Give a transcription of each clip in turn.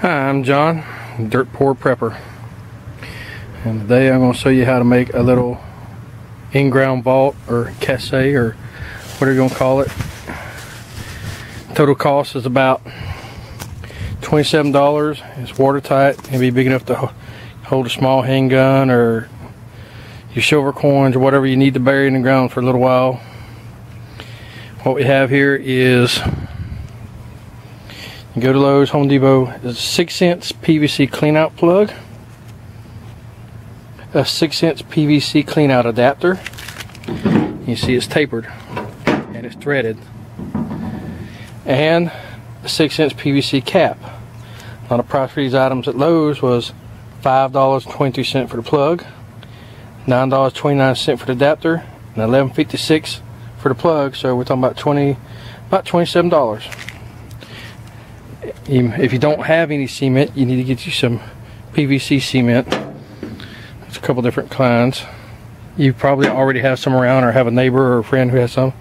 Hi, I'm John, DirtPoorPrepper, and today I'm going to show you how to make a little in-ground vault or cache or whatever you're going to call it. Total cost is about $27. It's watertight. It'll be big enough to hold a small handgun or your silver coins or whatever you need to bury in the ground for a little while. What we have here is, you go to Lowe's, Home Depot, there's a 6-inch PVC cleanout plug, a 6-inch PVC cleanout adapter. You see it's tapered and it's threaded, and a 6-inch PVC cap. Now the price for these items at Lowe's was $5.22 for the plug, $9.29 for the adapter, and $11.56 for the plug. So we're talking about $27. If you don't have any cement, you need to get you some PVC cement. There's a couple different kinds. You probably already have some around, or have a neighbor or a friend who has some,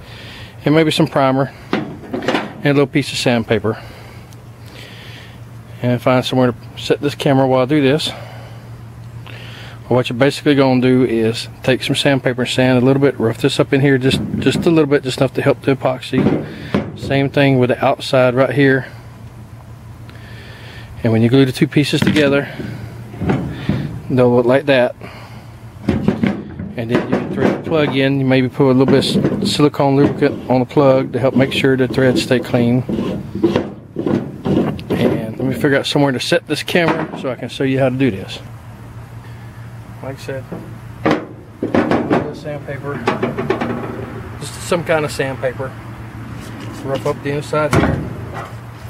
and maybe some primer and a little piece of sandpaper. And find somewhere to set this camera while I do this. What you're basically going to do is take some sandpaper and sand a little bit, rough this up in here just a little bit, just enough to help the epoxy. Same thing with the outside right here. And when you glue the two pieces together, they'll look like that. And then you can thread the plug in. You maybe put a little bit of silicone lubricant on the plug to help make sure the threads stay clean. And let me figure out somewhere to set this camera so I can show you how to do this. Like I said, a little bit of sandpaper, just some kind of sandpaper. Rough up the inside here.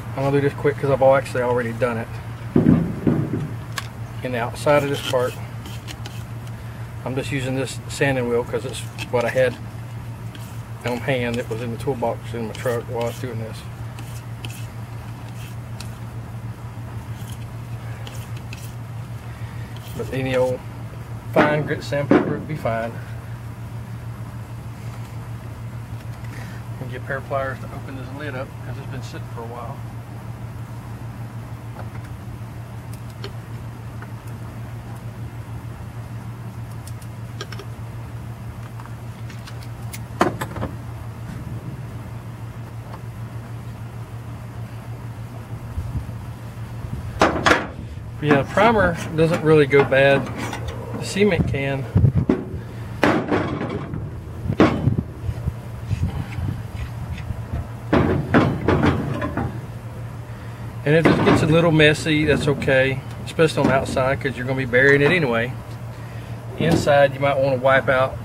I'm going to do this quick because I've actually already done it. In the outside of this part, I'm just using this sanding wheel because it's what I had on hand. It was in the toolbox in my truck while I was doing this. But any old fine grit sandpaper would be fine. And get a pair of pliers to open this lid up because it's been sitting for a while. Yeah, the primer doesn't really go bad. The cement can. And if it gets a little messy, that's okay, especially on the outside because you're going to be burying it anyway. Inside, you might want to wipe out.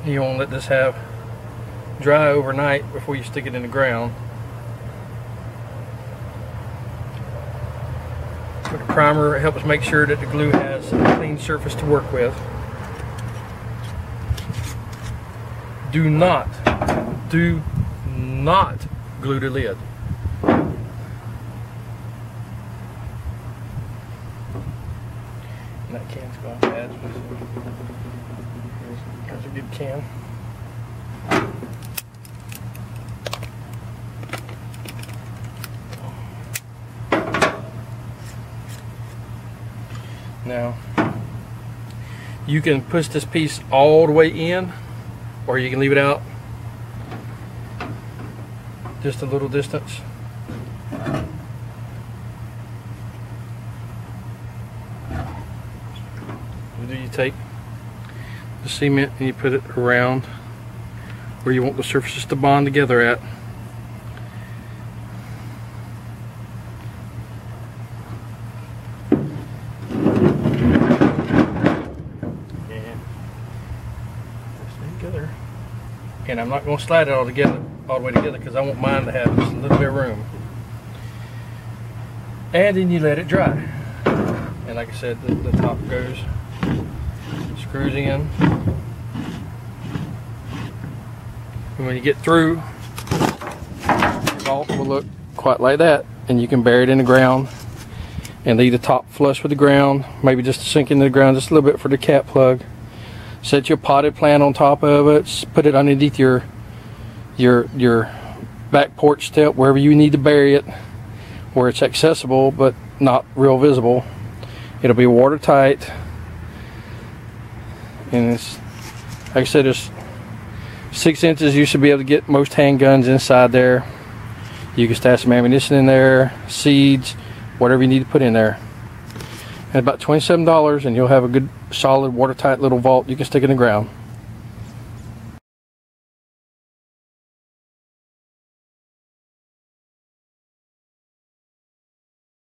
You want to let this dry overnight before you stick it in the ground. With the primer, it helps make sure that the glue has a clean surface to work with. Do not glue the lid. And that can's gone bad. There's a good can. Now, you can push this piece all the way in, or you can leave it out just a little distance. You take the cement and you put it around where you want the surfaces to bond together at. And I'm not going to slide it all the way together because I want mine to have just a little bit of room. And then you let it dry. And like I said, the top goes, screws in. And when you get through, your vault will look quite like that. And you can bury it in the ground and leave the top flush with the ground. Maybe just to sink into the ground just a little bit for the cap plug. Set your potted plant on top of it. Put it underneath your back porch step, wherever you need to bury it, where it's accessible, but not real visible. It'll be watertight, and it's, like I said, there's 6 inches. You should be able to get most handguns inside there. You can stash some ammunition in there, seeds, whatever you need to put in there. And about $27, and you'll have a good solid watertight little vault you can stick in the ground.